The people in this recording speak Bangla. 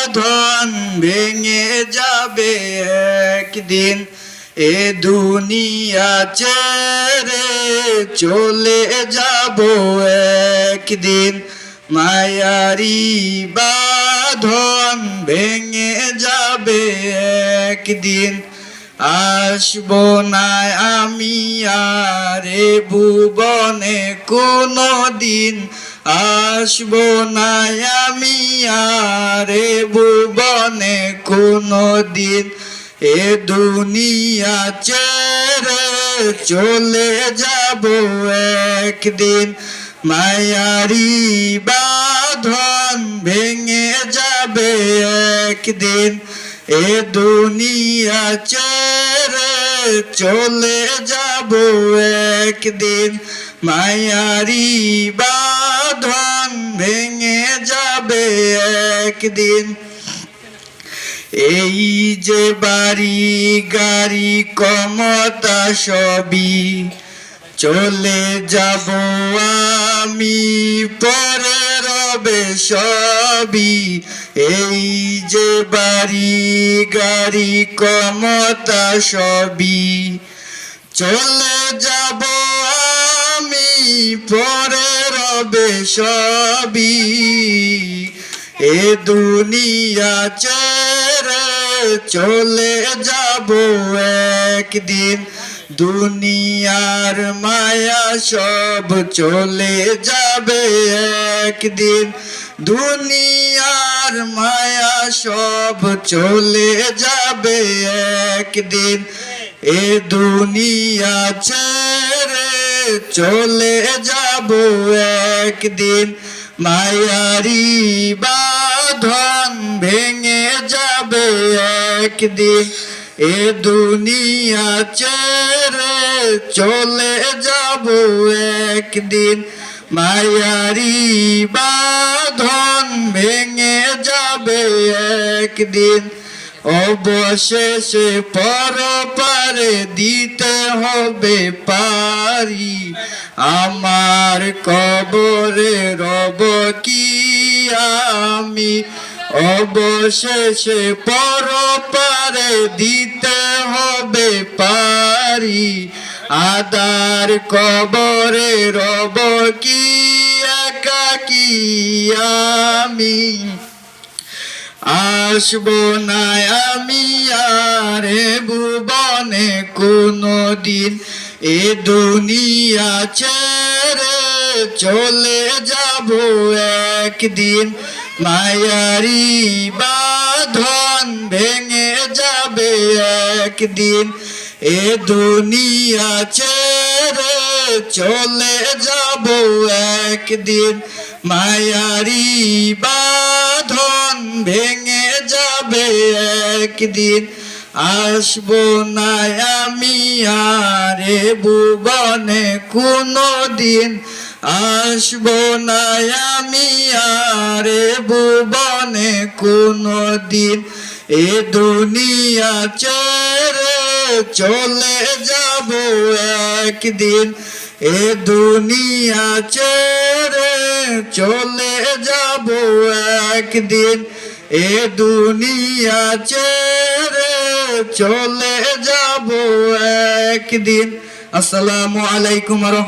বাঁধন ভেঙে যাবে একদিন। এ দুনিয়া ছেড়ে চলে যাব একদিন। মায়ারি বাঁধন ভেঙে যাবে একদিন। আসবো না আমি আর এ ভুবনে কোনো দিন। আসবো না আমি আর এ ভুবনে কোনো দিন। এ দুনিয়া ছেড়ে চলে যাব একদিন। মায়ারি বাঁধন ভেঙে যাবে একদিন। এ দুনিয়া ছেড়ে চলে যাব একদিন। মায়ারি বাঁধন ভেঙে যাবে একদিন। এই যে বাড়ি গাড়ি ক্ষমতা সবই চলে যাব আমি, পরে রবে সবই। এই যে বাড়ি গাড়ি ক্ষমতা সবই চলে যাব আমি, পরে রবে সবই। এ দুনিয়া ছেড়ে চলে যাব একদিন। দুনিয়ার মায়া সব চলে যাবে একদিন। দুনিয়ার মায়া সব চলে যাবে একদিন। এ দুনিয়া ছেড়ে চলে যাব একদিন। মায়ারি বাঁধন ভেঙে যাবে একদিন। এ দুনিয়া ছেড়ে চলে যাব একদিন। মায়ারি বাঁধন ভেঙে যাবে একদিন। অবশেষে পরপারে দিতে হবে পারি, আমার কবরে রব কি আমি। অবশেষে পরপারে দিতে হবে পারি, আদার কবরে রব কি একাকী আমি। আসবো না আমি আর এ ভুবনে কোনো দিন। এ দুনিয়া ছেড়ে চলে যাব একদিন। মায়ারি বাঁধন ভেঙে যাবে একদিন। এ দুনিয়া ছেড়ে চলে যাব একদিন। মায়ারি বাঁধন ভেঙে যাবে একদিন। আসবো না আমি আর এ ভুবনে কোনো দিন। আসবো না আমি আর এ ভুবনে কোনো দিন। এ দুনিয়া ছেড়ে চলে যাব একদিন। এ দুনিয়া ছেড়ে চলে যাব একদিন। এ দুনিয়া ছেড়ে চলে যাব একদিন। আসসালামু আলাইকুম।